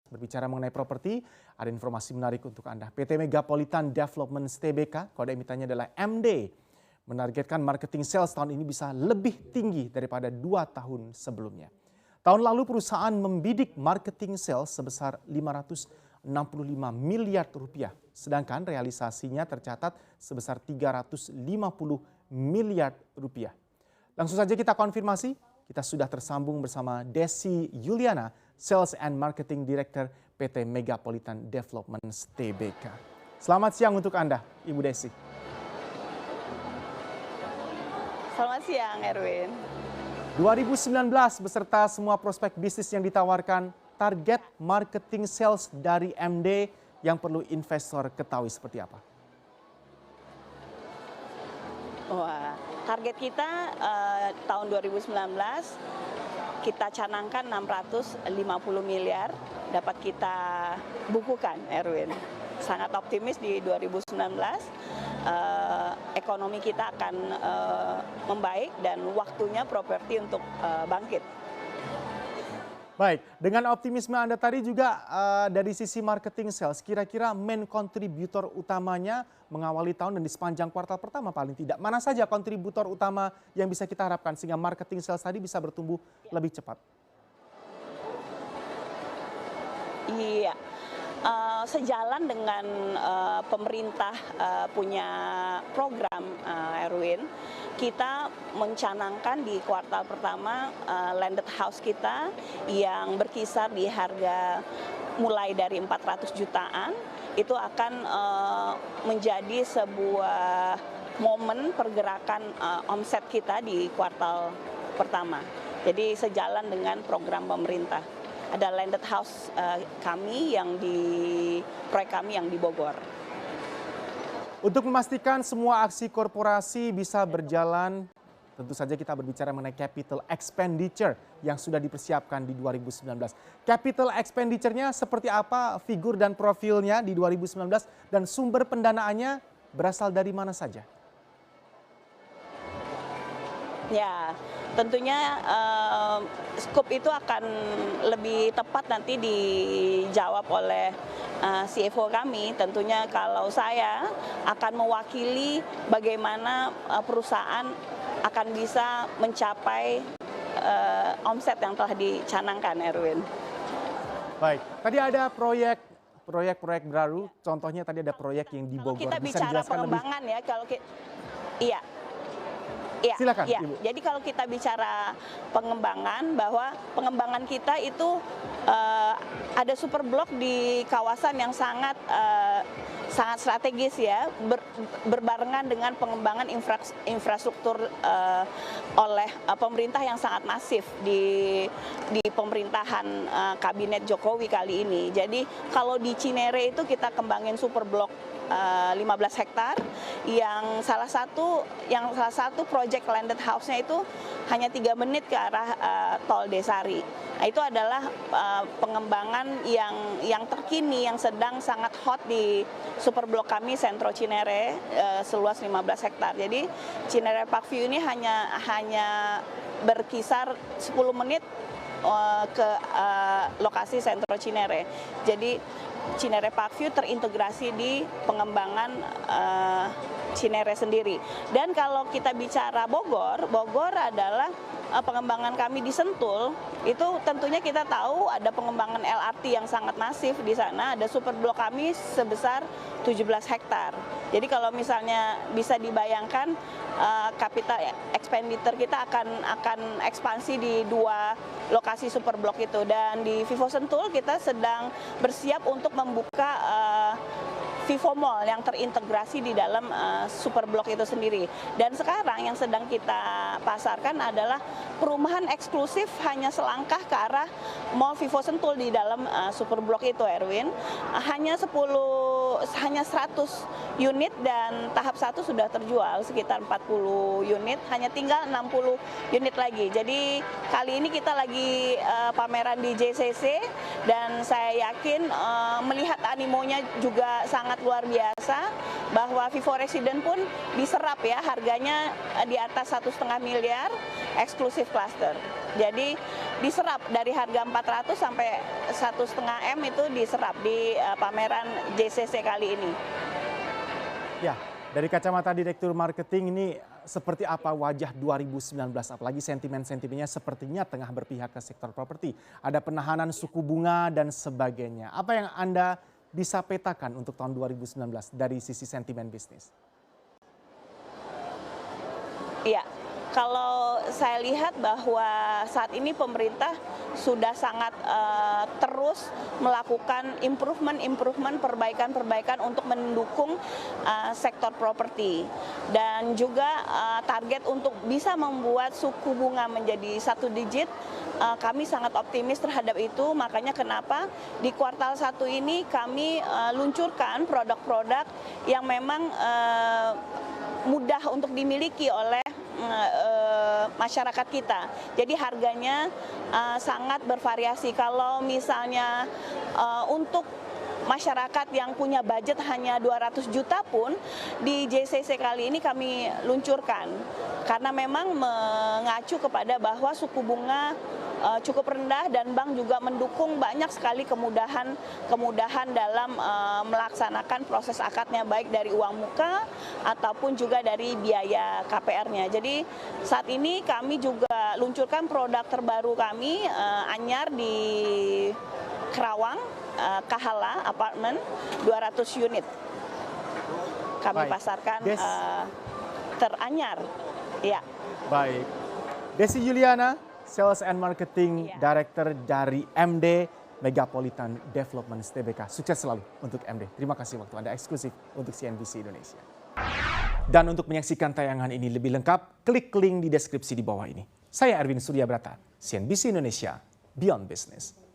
Berbicara mengenai properti, ada informasi menarik untuk Anda. PT Megapolitan Development TBK, kode emitennya adalah MD, menargetkan marketing sales tahun ini bisa lebih tinggi daripada 2 tahun sebelumnya. Tahun lalu perusahaan membidik marketing sales sebesar 565 miliar rupiah, sedangkan realisasinya tercatat sebesar 350 miliar rupiah. Langsung saja kita konfirmasi, kita sudah tersambung bersama Desi Yuliana, Sales and Marketing Director PT Megapolitan Development TBK. Selamat siang untuk Anda, Ibu Desi. Selamat siang, Erwin. 2019 beserta semua prospek bisnis yang ditawarkan, target marketing sales dari MD yang perlu investor ketahui seperti apa? Wah, target kita tahun 2019 kita canangkan 650 miliar dapat kita bukukan, Erwin. Sangat optimis di 2019 ekonomi kita akan membaik dan waktunya properti untuk bangkit. Baik, dengan optimisme Anda tadi juga dari sisi marketing sales, kira-kira main kontributor utamanya mengawali tahun dan di sepanjang kuartal pertama paling tidak. Mana saja kontributor utama yang bisa kita harapkan sehingga marketing sales tadi bisa bertumbuh lebih cepat? Iya, sejalan dengan pemerintah punya program, Erwin, kita mencanangkan di kuartal pertama landed house kita yang berkisar di harga mulai dari 400 jutaan, itu akan menjadi sebuah momen pergerakan omset kita di kuartal pertama. Jadi sejalan dengan program pemerintah. Ada landed house kami yang proyek kami yang di Bogor. Untuk memastikan semua aksi korporasi bisa berjalan, tentu saja kita berbicara mengenai capital expenditure yang sudah dipersiapkan di 2019. Capital expenditure-nya seperti apa, figur dan profilnya di 2019 dan sumber pendanaannya berasal dari mana saja? Ya, tentunya skop itu akan lebih tepat nanti dijawab oleh CFO kami. Tentunya kalau saya akan mewakili bagaimana perusahaan akan bisa mencapai omset yang telah dicanangkan, Erwin. Baik, tadi ada proyek baru, contohnya tadi ada proyek yang di Bogor. Kalau kita bisa bicara dijelaskan pengembangan lebih? ya, iya. Iya, silakan, iya. Ibu. Jadi kalau kita bicara pengembangan, bahwa pengembangan kita itu ada super blok di kawasan yang sangat strategis ya, berbarengan dengan pengembangan infrastruktur oleh pemerintah yang sangat masif di pemerintahan kabinet Jokowi kali ini. Jadi kalau di Cinere itu kita kembangin super blok 15 hektar yang salah satu proyek landed house-nya itu hanya 3 menit ke arah tol Desari. Nah, itu adalah pengembangan yang terkini yang sedang sangat hot di super blok kami Sentro Cinere seluas 15 hektar. Jadi Cinere Parkview ini hanya berkisar 10 menit ke lokasi Sentro Cinere. Jadi Cinere Parkview terintegrasi di pengembangan Cinere sendiri. Dan kalau kita bicara Bogor adalah pengembangan kami di Sentul. Itu tentunya kita tahu ada pengembangan LRT yang sangat masif di sana. Ada super blok kami sebesar 17 hektar. Jadi kalau misalnya bisa dibayangkan capital expenditure kita akan ekspansi di 2 lokasi super blok itu. Dan di Vivo Sentul kita sedang bersiap untuk membuka Vivo Mall yang terintegrasi di dalam super blok itu sendiri. Dan sekarang yang sedang kita pasarkan adalah perumahan eksklusif hanya selangkah ke arah Mall Vivo Sentul di dalam super blok itu, Erwin. Hanya 100 unit dan tahap 1 sudah terjual sekitar 40 unit, hanya tinggal 60 unit lagi. Jadi kali ini kita lagi pameran di JCC dan saya yakin melihat animonya juga sangat luar biasa, bahwa Vivo Resident pun diserap ya, harganya di atas 1,5 miliar eksklusif cluster. Jadi diserap dari harga 400 sampai 1,5 M itu diserap di pameran JCC kali ini. Ya, dari kacamata Direktur Marketing ini seperti apa wajah 2019, apalagi sentimen-sentimennya sepertinya tengah berpihak ke sektor properti. Ada penahanan suku bunga dan sebagainya. Apa yang Anda bisa petakan untuk tahun 2019 dari sisi sentimen bisnis? Iya, kalau saya lihat bahwa saat ini pemerintah sudah sangat terus melakukan improvement, perbaikan untuk mendukung sektor properti. Dan juga target untuk bisa membuat suku bunga menjadi 1 digit, kami sangat optimis terhadap itu. Makanya kenapa di kuartal 1 ini kami luncurkan produk-produk yang memang mudah untuk dimiliki oleh masyarakat kita. Jadi harganya sangat bervariasi. Kalau misalnya untuk masyarakat yang punya budget hanya 200 juta pun di JCC kali ini kami luncurkan. Karena memang mengacu kepada bahwa suku bunga cukup rendah dan bank juga mendukung banyak sekali kemudahan dalam melaksanakan proses akadnya, baik dari uang muka ataupun juga dari biaya KPR-nya. Jadi saat ini kami juga luncurkan produk terbaru kami, anyar di Kerawang, Kahala Apartment 200 unit. Kami pasarkan teranyar. Ya. Baik. Desi Juliana, Sales and Marketing Director dari MD Megapolitan Development TBK. Sukses selalu untuk MD. Terima kasih waktu Anda eksklusif untuk CNBC Indonesia. Dan untuk menyaksikan tayangan ini lebih lengkap, klik link di deskripsi di bawah ini. Saya Erwin Suryabrata, CNBC Indonesia, Beyond Business.